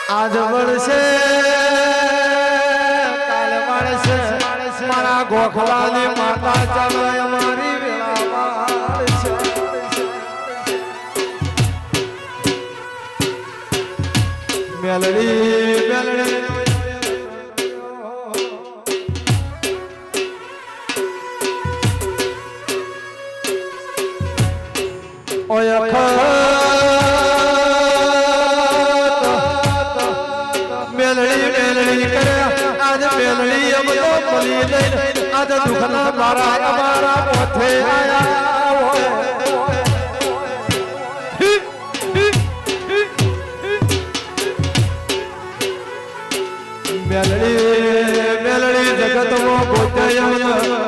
આજ મળશે કાલ મળશે મારા ગોખલાની માતા ચાલો અમારી વેળામાં છે મેલડી મેલડી ઓય મેલડી મેલડી કરે આજ મેલડી અમલો મળી નહીં આજ દુખના મારા અમારા પોથે આયા હોય મેલડી મેલડી જગતમાં પોતે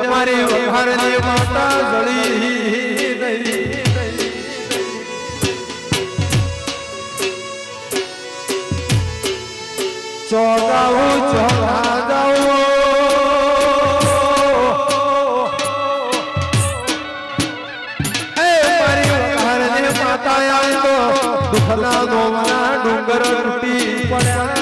મારી વખારની માતા જળી નહીં ચોગાવું ચોગા જાઉં મારી વખારની માતા આવી તો દુખના દોમના ડુંગર તૂટી પડ્યા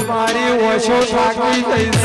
મારી ઓછો થાકી જઈશ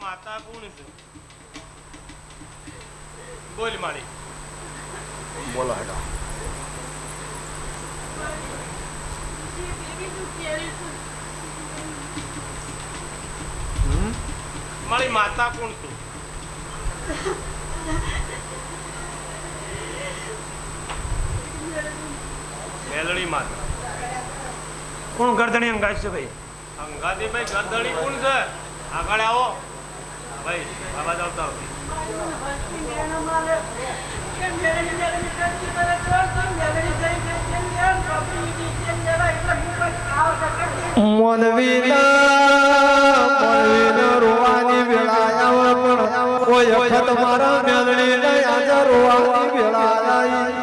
માતા કોણ છે? બોલ મારી. બોલો હેડો. મારી માતા કોણ છે? મેલડી માતા. કોણ ગરદણી અંગાજ છે ભાઈ? અંગાતી ભાઈ ગરદણી કોણ છે? આગળ આવો ભાઈ. બાબા આવતા મોનવીના રોવાની વેળા આવે પણ કોઈ વખત મારા મેલડી નહીં આજે રોવાની વેળા આવી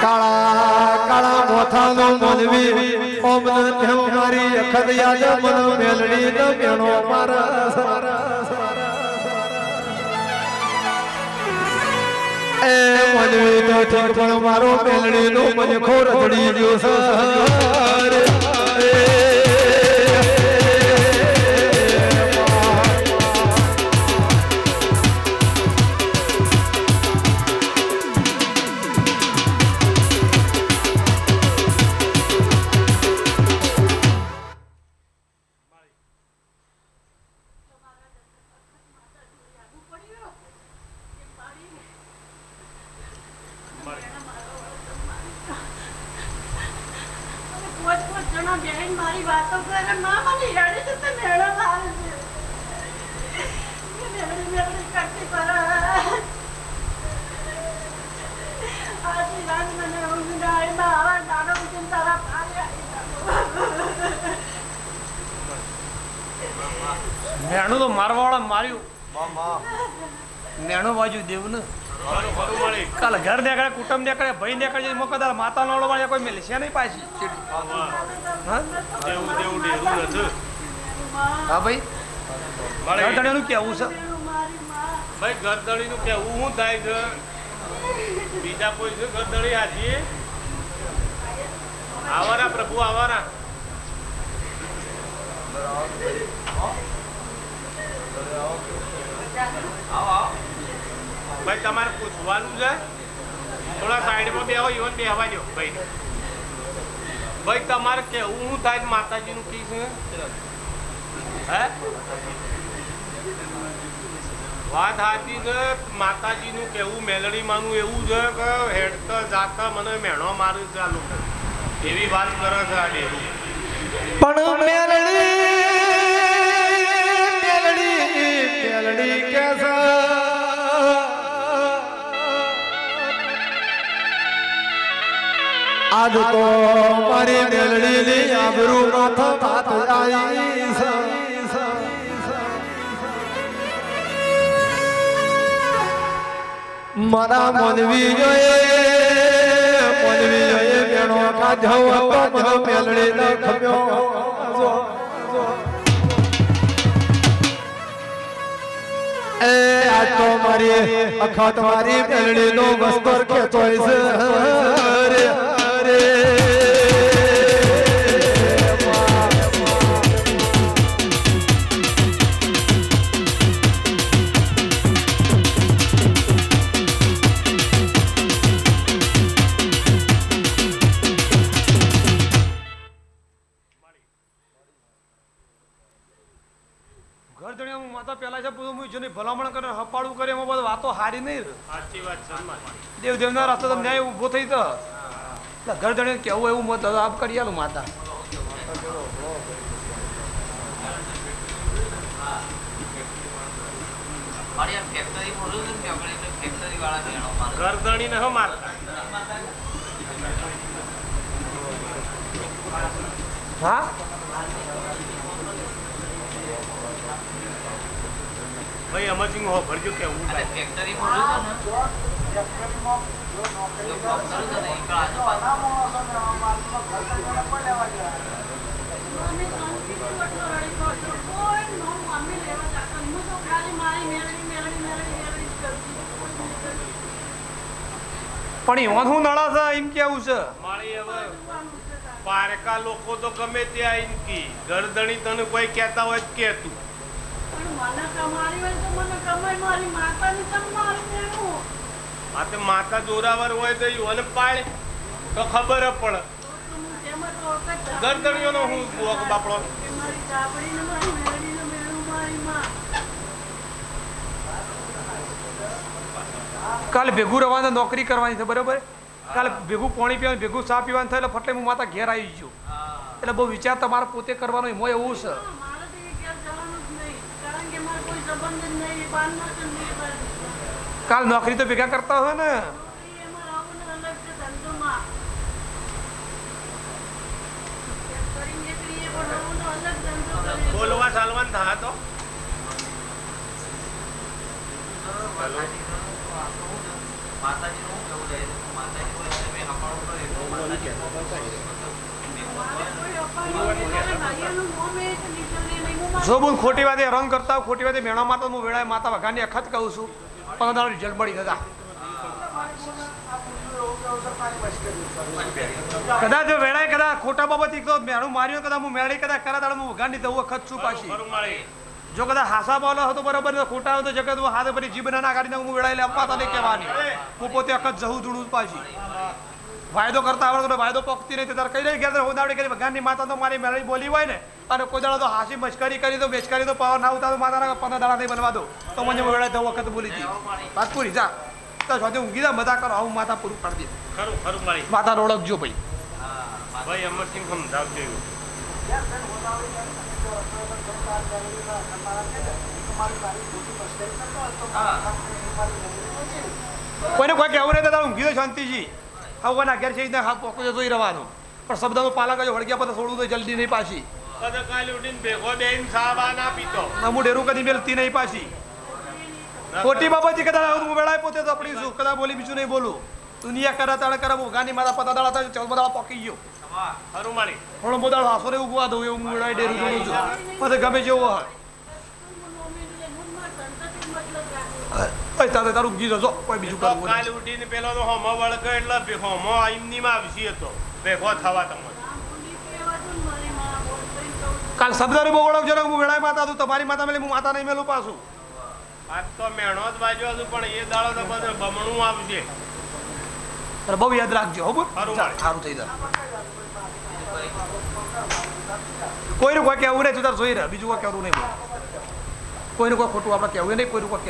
કાળા કાળા મોથાનો મોનવી ઓમ મારી અખત યાદ મન મેલડી ન મેણો મારા એ મનવી તો ઠીક પણ મારો મેલડી નો મને ખોર ધડી ગયો સર વાતો કરે મામા ની યાડી તો મેળો લાવે છે મેળડી મેળડી કરતી પર આજી રાત મને ઊંઘ ના આવી માં આવા દાડો ઉજન તારા પારે મેણું તો મારવાવાળા માર્યું મેણું બાજુ દેવું ને ખરું ખરું મળી કાલે ઘર નીકળે કુટુંબ નીકળે ભાઈ નીકળે મોકદાર માતા નો વાળા કોઈ મેલશે નહીં પાછી હા દેવું દેવું ડેરું નથી હા ભાઈ મળી ગરદણીનું કેવું છે મારી માં ભાઈ ગરદણીનું કેવું શું થાય છે બીજા કોઈ છે ગરદણી હાજી આવારા પ્રભુ આવારા ભાઈ તમારે પૂછવાનું છે થોડા સાઈડમાં બેહો ઈવન બેહવા દો ભાઈ ભાઈ તમારે કેવું શું થાય માતાજીનું કી છે હે વાત સાચી છે માતાજીનું કેવું મેલડીમાંનું એવું છે કે હેડતા જાતા મને મેણો મારું ચાલુ એવી વાત કરે છે આ ડેરું પણ મેલડી કે છે આજ તો મારી મેલડી ની આબરૂ માથા ભાત આવી છે મારા મોનવી જોયે બેનો કાઢો મને મેલડી ન ખમ્યો એ આ તો મારી અખત મારી મેલડી નો વસ્તર કે ચોઈસ રે રે ગરદણીયામાં માતા પેલા છે બધું જેની ભલામણ કરે હપાડું કરે એમાં બધું વાતો હારી નહીં સાચી વાત સન્માન દેવ દેવના રસ્તે તો ન્યાય ઊભો થઈ તો ગરદણી કેવું એવું મત આપ કરી આલું માતા ગરદણીને હ મારતા હા ભાઈ અમરસિંહ હો ભરજો કેવું થાય મને શાંતિ વટો રડી પડતો કોઈ નો મમ્મી લેવા જાતા હું તો ખાલી મારી મેળડી કરતી પણ એમાં શું નડા છે એમ કેવું છે મારી હવે પારકા લોકો તો ગમે ત્યાં આવીને કી ગરદણી તને કોઈ કહેતા હોય તો કે તું પણ મને કમારી હોય તો મને કમાઈ મારી માતાની તમ મારી મેળું આ તો માતા જોરાવર હોય તો યોને પાડે તો ખબર જ પડે ગરદણીઓનો હું બોક બાપડો મારી ચાપડીને મારી મેળડીને મેળું મારી માં કાલે ભેગું રહેવાનું નોકરી કરવાની છે બરોબર કાલે ભેગું પાણી પીવાનું ભેગું ચા પીવાનું થાય એટલે ફટલે હું માતા ઘેર આવી ગયો એટલે બહુ વિચાર તમારે પોતે કરવાનો એમાં એવું છે મારે તો એ ઘેર જવાનું જ નહીં કારણ કે મારે કોઈ સંબંધ જ નહીં બાનમાં જ નહીં કાલ નોકરી તો ભેગા કરતા હોય ને એમાં આવું ને અલગ છે ધંધોમાં કરીને નીકળીએ પણ આવું ને અલગ ધંધો કરીએ બોલવા ચાલવાન થા તો જો બોલ ખોટી વાતે રંગ કરતા હોય ખોટી વાતે મેણા માતા હું વેળાએ માતા વઘાની અખત કહું છું પણ તારો રિઝલ્ટ મળી દાદા કદાચ જો વેળાએ કદાચ ખોટા બાબત તો મેણું માર્યું કદાચ હું મેળી કદાચ કરા તારે હું વઘાની દઉં અખત છું પાછી ખરું મારી જો કદાચ હાસા બોલો હતો બરાબર ખોટા હોય તો જગત હું હાથે ભરી જીભના ના કાઢીને હું વેળાએ અપાતા નહીં કહેવાની હું પોતે અખત જવું જોડું પાછી વાયદો કરતા આવડતો વાયદો પકતી નહીં તારે કઈ નહીં ગયા હોદાવડી કરી ભગવાનની માતા તો મારી મેળી બોલી હોય ને અને કોઈ દાડો તો હાસી મસ્કરી કરી દો બેચકારી તો પાવર ના ઉતારો માતાના 15 દાડા નહીં બનવા દો તો મને વેળાએ તો વખત બોલી હતી વાત પૂરી જા તો સાથે ઊંઘી જા મજા કરો આવું માતા પૂરું પાડી દે ખરું ખરું મારી માતા ઓળખજો ભાઈ ભાઈ અમરસિંહ સમજાવજો એવું કોઈને કોઈ કહેવું નહીં તો તારું ઊંઘી દો શાંતિજી. હવે કોઈના ઘેર છે હાથ પોકો જોઈ રહેવાનું પણ શબ્દનું પાલન કરજો. વળગ્યા પછી છોડવું તો જલ્દી નહીં પાછી. કદા કાલે ઉઠીને ભેગો બેન સાબા ના પીતો હું ડેરું કદી મેલતી નહીં પાછી. ખોટી બાબતથી કદાચ હું વેળાય પોતે તો આપણી શું કદાચ બોલી બીજું નહીં બોલું. દુનિયા કરા તાળ કરા ગાની મારા પતા દાડા થાય 14 દાડા પોકી ગયો. ખરું મારી થોડો બોદાળ હાસો રે ઉગવા દઉં એવું હું વેળાય ડેરું જોડું છું. પછી ગમે જેવો હોય તારે તારું ઊંઘી જજો. કોઈ બીજું તો કરવું કાલે ઉઠીને પેલો તો હોમો વળગે એટલે હોમો એમની માં આવશે હતો ભેગો થવા તમને કાલ શબ્દની બહુ ઓળખ છે. હું વેળાય માતા છું તમારી માતા મેલી હું માતા નહીં મેલું પાછું. આજ તો મેણો જ બાજુ હતું પણ એ દાડો તો બધું બમણું આવશે. અરે બહુ યાદ રાખજો. હો બોલ સારું સારું થઈ જાય. કોઈનું કોઈ કહેવું નહીં તું તાર જોઈ રહ્યા બીજું કોઈ કહેવું નહીં. કોઈનું કોઈ ખોટું આપણે કહેવું નહીં. કોઈનું કોઈ કહેવું